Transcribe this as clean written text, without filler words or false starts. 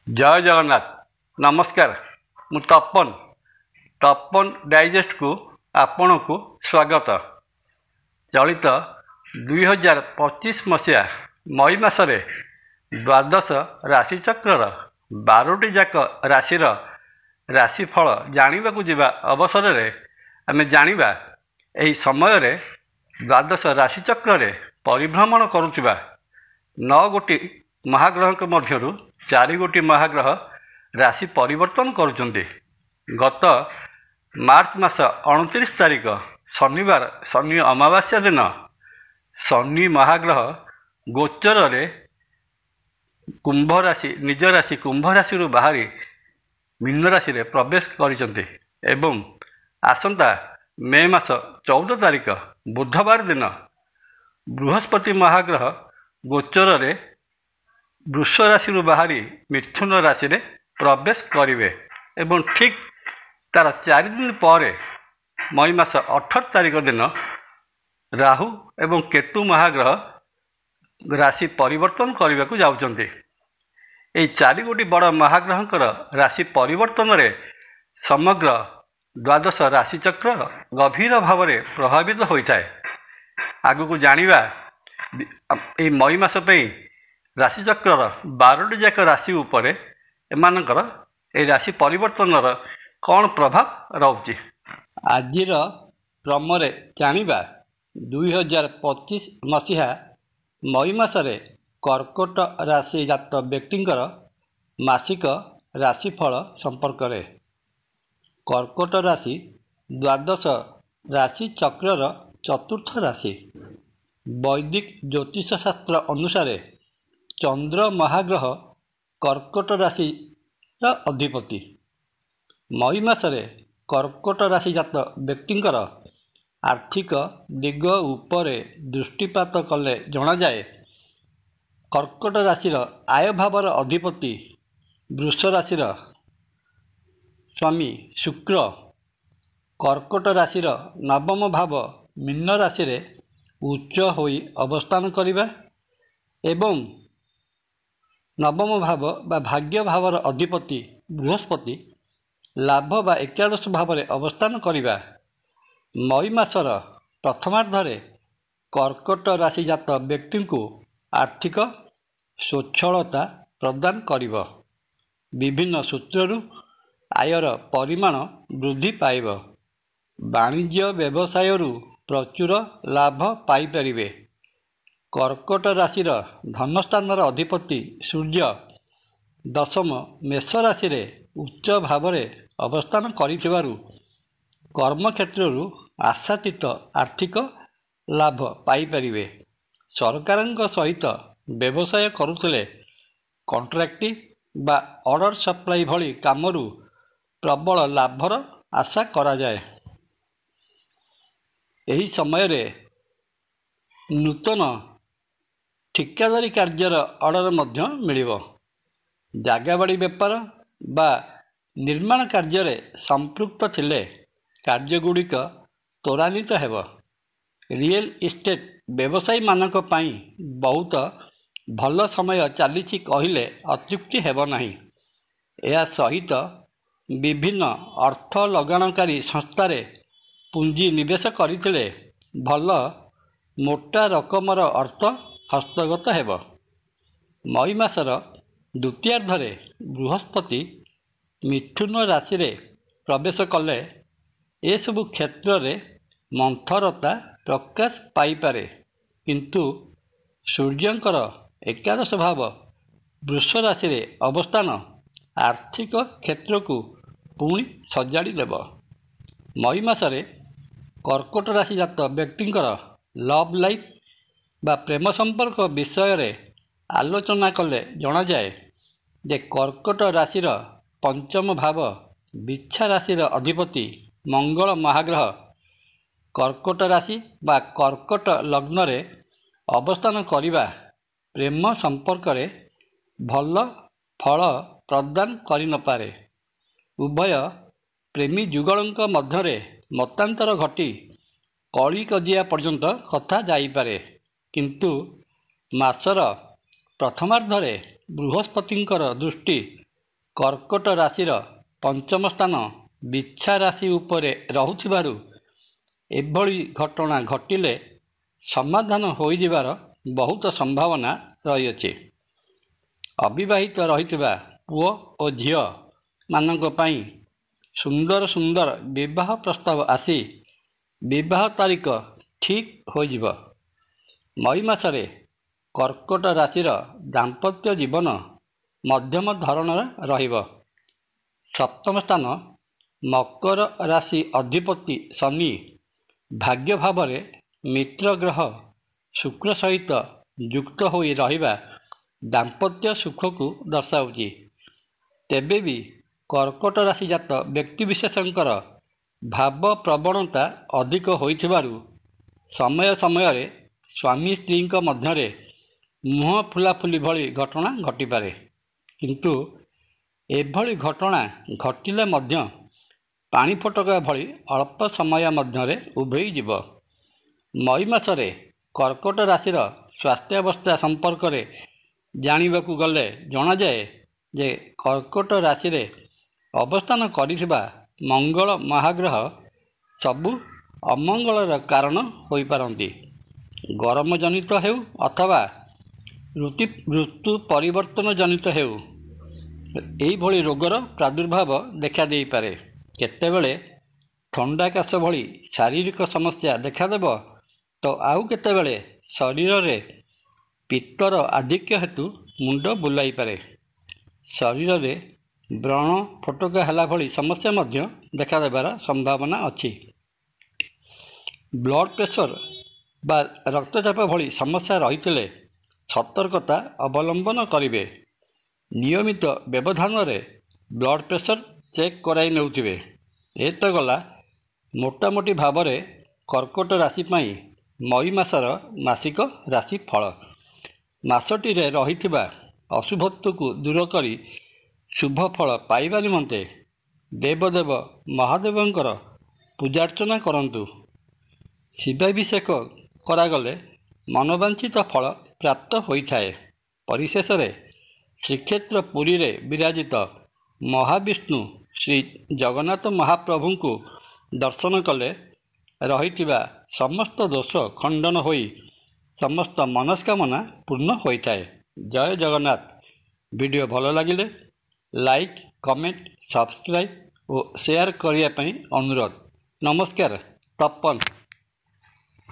जय जगन्नाथ। नमस्कार। मु तपन तपन डाइजेस्ट को आपण को स्वागत। चलित 2025 मसीहा मई मासरे द्वादश राशिचक्र 12टी जाक राशि राशिफल जानिबाकु जिबा अवसर रे आमे जानिबा एही समय रे द्वादश राशिचक्र रे परिभ्रमण करुथिबा 9 गोटी महाग्रह के मध्यरु 4 गोटी महाग्रह राशि परिवर्तन करुचंती। गत मार्च मास 29 तारिख शनिवार शनि अमावास्या दिन शनि महाग्रह गोचर रे कुंभ राशि निज राशि कुंभ राशि रु बाहरी मीन राशि रे प्रवेश करिसंती एवं आसंता मे मास 14 तारिख बुधवार दिन बृहस्पति महाग्रह गोचर रे वृष राशि रु बाहरी मिथुन राशि रे प्रवेश करिवे एवं ठीक तार 4 दिन पर मई मास 18 तारिख दिन राहु एवं केतु महाग्रह राशि परिवर्तन करने को जाउचंती। एई 4 गोटी बड़ महाग्रहंकर राशि परिवर्तन रे समग्र द्वादश राशिचक्र गभीर भाव में प्रभावित होता है। आगु को जानिबा ए मई मास पे राशिचक्र 12टी जाक राशि उपरे एमानकर ए राशि परिवर्तन कौन प्रभाव रोचे आजिर क्रम जानिबा 2025 मसीहा मई मासरे कर्कट राशि जात व्यक्तिंकर मासिक राशिफल संपर्क में। कर्कट राशि द्वादश राशि चक्र चतुर्थ राशि। वैदिक ज्योतिष शास्त्र अनुसार चंद्र महाग्रह कर्कट राशि अधिपति। मई मासरे कर्कट राशि जात व्यक्तिंकर आर्थिक दिग उपरे दृष्टिपात कले जना जाए कर्कट राशिर आय भावर अधिपति वृष राशिर स्वामी शुक्र कर्कट राशिर नवम भाव मीन राशि रे उच्च होई अवस्थान करिबा एवं नवम भाव बा भाग्य भावर अधिपति बृहस्पति लाभ बा एकादश भाव में अवस्थान करिबा मई मासर प्रथमार्धरे कर्कट राशि जात व्यक्ति को आर्थिक स्वच्छलता प्रदान करिब। विभिन्न सूत्रु आयर परिमाण वृद्धि पाइब। वाणिज्य व्यवसाय प्रचुर लाभ पाइपारिबे। कर्कट राशिर धनस्थानर अधिपति सूर्य दशम मेष राशि रे उच्च भाव में अवस्थान करिथिबारु कर्मक्षेत्रु आशातीत आर्थिक लाभ पाइपारिबे। सरकारଙ୍କ सहित व्यवसाय करुथिले कॉन्ट्रैक्ट बा ऑर्डर सप्लाई भली कामरू प्रबल लाभर आशा करा जाए। एही समय रे नूतन ठिकादारी कार्यर ऑर्डर मध्य मिलिबो। जागाबाड़ी व्यापार बा निर्माण कार्य रे संपृक्त थिले कार्यगुड़िक त्वरान्वित हेब। रियल इस्टेट व्यवसायी मानक पाई बहुत भल समय चली कहले अत्युक्ति हेब नहीं। यह सहित विभिन्न अर्थ लगाणकारी संस्थार पुंजी निवेश करथिले भल मोटा रकमर अर्थ हस्तगत हेब। मई मासर द्वितीयार्धरे बृहस्पति मिथुन राशि रे प्रवेश कले ए सबु क्षेत्र रे मंथरता प्रकाश पाइपारे किंतु सूर्यंकर एकादश भाव वृष राशि रे अवस्थान आर्थिक क्षेत्र को पुणी सजाड़ी देव। मई मासरे कर्कट राशि जात व्यक्तिंकर लव लाइफ बा प्रेम संपर्क विषय रे आलोचना कले जना जाए जे कर्कट राशिर पंचम भाव बिच्छा राशिर अधिपति मंगल महाग्रह कर्कट राशि बा कर्कट लग्न रे अवस्थान करिबा प्रेम संपर्क रे भल फल प्रदान करि न पारे। उभय प्रेमी जुगलंक मध्यरे मतांतर घटी कली कजिया पर्यंत कथा जाइपारे किंतु मासर प्रथमार्धरे बृहस्पतिंकर दृष्टि କର୍କଟ ରାଶିର ପଞ୍ଚମ ସ୍ଥାନ ବିଛା ରାଶି ଉପରେ ରହୁଥିବାରୁ ଏଭଳି ଘଟଣା ଘଟିଲେ ସମାଧାନ ହୋଇଯିବାର ବହୁତ ସମ୍ଭାବନା ରହିଅଛି। ଅବିବାହିତ ରହିଥିବା ପୁଅ ଓ ଝିଅମାନଙ୍କ ପାଇଁ ସୁନ୍ଦର ସୁନ୍ଦର ବିବାହ ପ୍ରସ୍ତାବ ଆସି ବିବାହ ତାରିଖ ଠିକ୍ ହୋଇଯିବ। ମଇ ମାସରେ କର୍କଟ ରାଶିର ଦାମ୍ପତ୍ୟ ଜୀବନ ମଧ୍ୟମ ଧରଣର ରହିବ। ସପ୍ତମ ସ୍ଥାନ ମକର ରାଶି ଅଧିପତି ଶନି ଭାଗ୍ୟ ଭାବରେ ମିତ୍ର ଗ୍ରହ ଶୁକ୍ର ସହିତ ଯୁକ୍ତ ହୋଇ ରହିବା ଦାମ୍ପତ୍ୟ ସୁଖକୁ ଦର୍ଶାଉଛି। ତେବେ ବି କର୍କଟ ରାଶି ଜାତ ବ୍ୟକ୍ତିବିଶେଷଙ୍କର ଭାବ ପ୍ରବଣତା ଅଧିକ ହୋଇଥିବାରୁ ସମୟ ସମୟରେ ସ୍ୱାମୀ ସ୍ତ୍ରୀଙ୍କ ମଧ୍ୟରେ ମୁହଁ ଫୁଲାଫୁଲି ଭଳି ଘଟଣା ଘଟିପାରେ। କିନ୍ତୁ ଏଭଳି ଘଟଣା ଘଟିଲେ ମଧ୍ୟ ପାଣି ଫୋଟକା ଭଳି ଅଳ୍ପ ସମୟ ମଧ୍ୟରେ ଉଭେଇଯିବ। ମଇ ମାସରେ କର୍କଟ ରାଶିର ସ୍ୱାସ୍ଥ୍ୟାବସ୍ଥା ସମ୍ପର୍କରେ ଜାଣିବାକୁ ଗଲେ ଜଣାଯାଏ ଯେ କର୍କଟ ରାଶିରେ ଅବସ୍ଥାନ କରିଥିବା ମଙ୍ଗଳ ମହାଗ୍ରହ ସବୁ ଅମଙ୍ଗଳର କାରଣ ହୋଇପାରନ୍ତି। ଗରମ ଜନିତ ହେଉ ଅଥବା ଋତୁ ପରିବର୍ତ୍ତନ ଜନିତ ହେଉ ଏହିଭଳି ରୋଗର ପ୍ରାଦୁର୍ଭାବ ଦେଖାଦେଇପାରେ। କେତେବେଳେ ଥଣ୍ଡା କାଶ ଭଳି ଶାରୀରିକ ସମସ୍ୟା ଦେଖାଦେବ ତ ଆଉ କେତେବେଳେ ଶରୀରରେ ପିତ୍ତର ଆଧିକ୍ୟ ହେତୁ ମୁଣ୍ଡ ବୁଲାଇପାରେ। ଶରୀରରେ ବ୍ରଣ ଫୋଟକା ହେଲା ଭଳି ସମସ୍ୟା ମଧ୍ୟ ଦେଖାଦେବାର ସମ୍ଭାବନା ଅଛି। ବ୍ଲଡ଼ ପ୍ରେସର ବା ରକ୍ତଚାପ ଭଳି ସମସ୍ୟା ରହିଥିଲେ ସତର୍କତା ଅବଲମ୍ବନ କରିବେ। ନିୟମିତ ବ୍ୟବଧାନରେ ବ୍ଲଡ଼ ପ୍ରେସର ଚେକ୍ କରାଇ ନେଉଥିବେ। ଏ ତ ଗଲା ମୋଟାମୋଟି ଭାବରେ କର୍କଟ ରାଶି ପାଇଁ ମଇ ମାସର ମାସିକ ରାଶିଫଳ। ମାସଟିରେ ରହିଥିବା ଅଶୁଭତ୍ୱକୁ ଦୂର କରି ଶୁଭ ଫଳ ପାଇବା ନିମନ୍ତେ ଦେବଦେବ ମହାଦେବଙ୍କର ପୂଜାର୍ଚ୍ଚନା କରନ୍ତୁ। ଶିବାଭିଷେକ କରାଗଲେ ମନୋବାଞ୍ଛିତ ଫଳ ପ୍ରାପ୍ତ ହୋଇଥାଏ। ପରିଶେଷରେ ଶ୍ରୀକ୍ଷେତ୍ର ପୁରୀରେ ବିରାଜିତ ମହାବିଷ୍ଣୁ ଶ୍ରୀ ଜଗନ୍ନାଥ ମହାପ୍ରଭୁଙ୍କୁ ଦର୍ଶନ କଲେ ରହିଥିବା ସମସ୍ତ ଦୋଷ ଖଣ୍ଡନ ହୋଇ ସମସ୍ତ ମନସ୍କାମନା ପୂର୍ଣ୍ଣ ହୋଇଥାଏ। ଜୟ ଜଗନ୍ନାଥ। ଭିଡ଼ିଓ ଭଲ ଲାଗିଲେ ଲାଇକ୍, କମେଣ୍ଟ, ସବସ୍କ୍ରାଇବ୍ ଓ ସେୟାର କରିବା ପାଇଁ ଅନୁରୋଧ। ନମସ୍କାର। ତପନ।